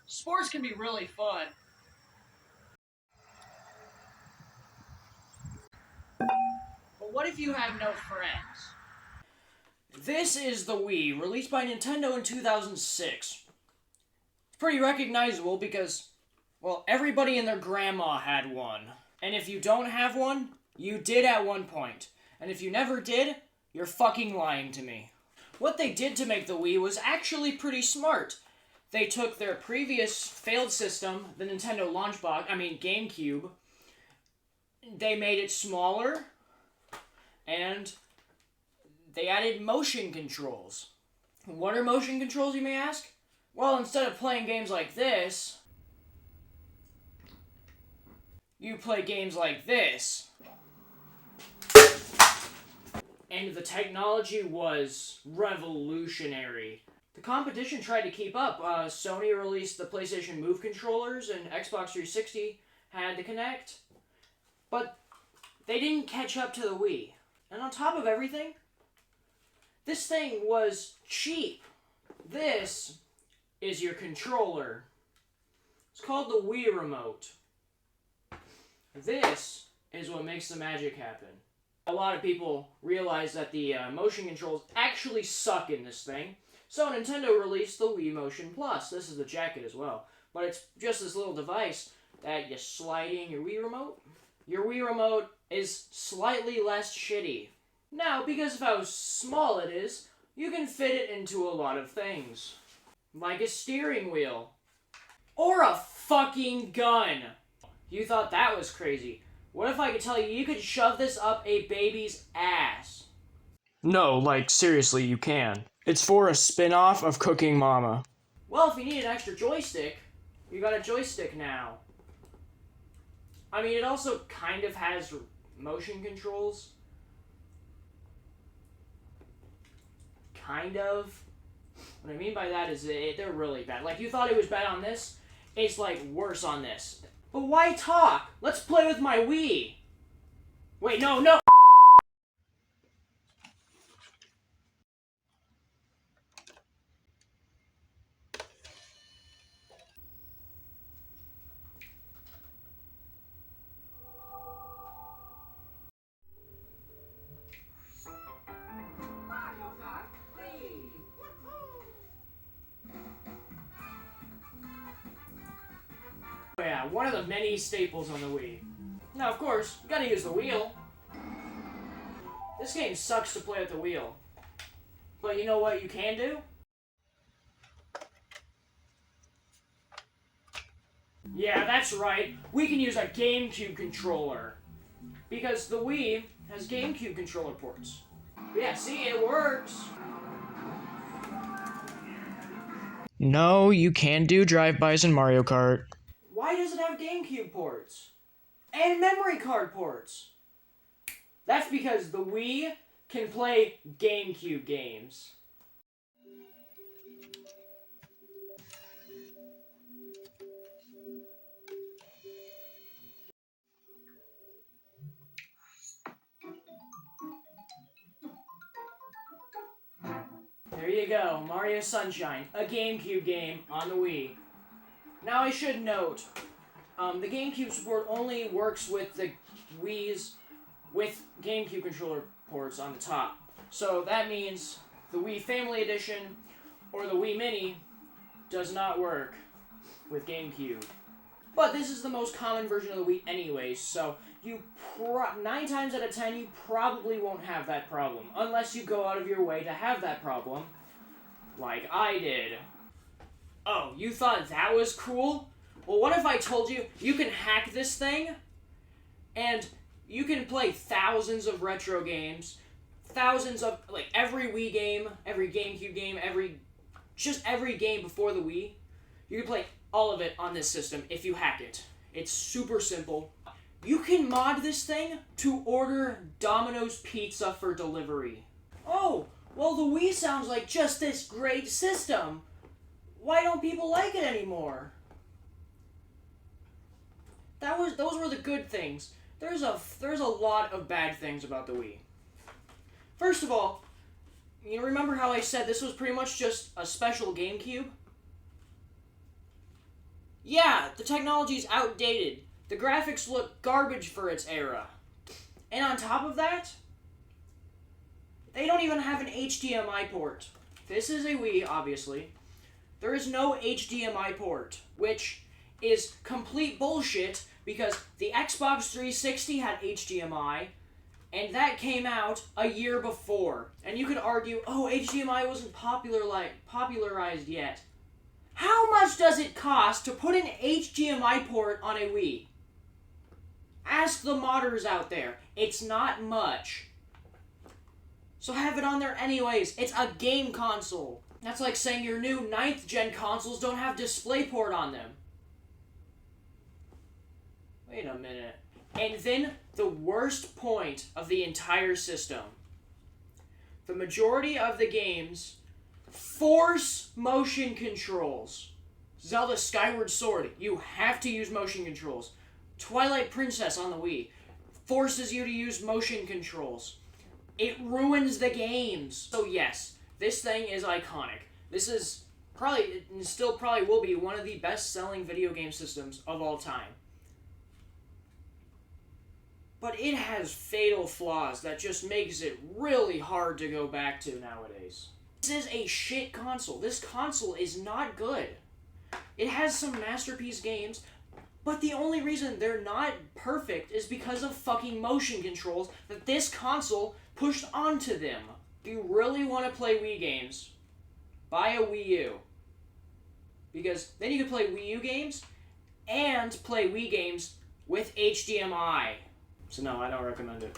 Sports can be really fun. But what if you have no friends? This is the Wii, released by Nintendo in 2006. It's pretty recognizable because, well, everybody and their grandma had one. And if you don't have one, you did at one point. And if you never did, you're fucking lying to me. What they did to make the Wii was actually pretty smart. They took their previous failed system, the Nintendo GameCube, they made it smaller, and they added motion controls. What are motion controls, you may ask? Well, instead of playing games like this, you play games like this. And the technology was revolutionary. The competition tried to keep up. Sony released the PlayStation Move controllers, and Xbox 360 had the Kinect. But they didn't catch up to the Wii. And on top of everything, this thing was cheap. This is your controller. It's called the Wii Remote. This is what makes the magic happen. A lot of people realize that the motion controls actually suck in this thing, so Nintendo released the Wii Motion Plus. This is the jacket as well, but it's just this little device that you slide in your Wii Remote. Your Wii Remote is slightly less shitty. Now, because of how small it is, you can fit it into a lot of things. Like a steering wheel. Or a fucking gun. You thought that was crazy. What if I could tell you you could shove this up a baby's ass? No, like, seriously, you can. It's for a spin-off of Cooking Mama. Well, if you need an extra joystick, you got a joystick now. I mean, it also kind of has motion controls. Kind of. What I mean by that is they're really bad. Like, you thought it was bad on this, it's, like, worse on this. But why talk? Let's play with my Wii. Wait, no. Oh yeah, one of the many staples on the Wii. Now, of course, you gotta use the wheel. This game sucks to play with the wheel. But you know what you can do? Yeah, that's right. We can use a GameCube controller. Because the Wii has GameCube controller ports. Yeah, see, it works. No, you can do drive-bys in Mario Kart. Why does it have GameCube ports? And memory card ports? That's because the Wii can play GameCube games. There you go, Mario Sunshine, a GameCube game on the Wii. Now I should note, the GameCube support only works with the Wii's with GameCube controller ports on the top. So that means the Wii Family Edition or the Wii Mini does not work with GameCube. But this is the most common version of the Wii anyways, so 9 times out of 10 you probably won't have that problem, unless you go out of your way to have that problem, like I did. Oh, you thought that was cool? Well, what if I told you you can hack this thing, and you can play thousands of retro games, thousands of, like, every Wii game, every GameCube game, every game before the Wii, you can play all of it on this system if you hack it. It's super simple. You can mod this thing to order Domino's Pizza for delivery. Oh, well, the Wii sounds like just this great system. Why don't people like it anymore? Those were the good things. There's a lot of bad things about the Wii. First of all, you remember how I said this was pretty much just a special GameCube? Yeah, the technology's outdated. The graphics look garbage for its era. And on top of that, they don't even have an HDMI port. This is a Wii, obviously. There is no HDMI port, which is complete bullshit because the Xbox 360 had HDMI, and that came out a year before. And you could argue, oh, HDMI wasn't popularized yet. How much does it cost to put an HDMI port on a Wii? Ask the modders out there. It's not much. So have it on there anyways. It's a game console. That's like saying your new 9th gen consoles don't have DisplayPort on them. Wait a minute. And then the worst point of the entire system. The majority of the games force motion controls. Zelda Skyward Sword, you have to use motion controls. Twilight Princess on the Wii forces you to use motion controls. It ruins the games. So yes, this thing is iconic. This is probably, and still probably will be, one of the best-selling video game systems of all time. But it has fatal flaws that just makes it really hard to go back to nowadays. This is a shit console. This console is not good. It has some masterpiece games, but the only reason they're not perfect is because of fucking motion controls that this console pushed onto them. If you really want to play Wii games, buy a Wii U. Because then you can play Wii U games and play Wii games with HDMI. So no, I don't recommend it.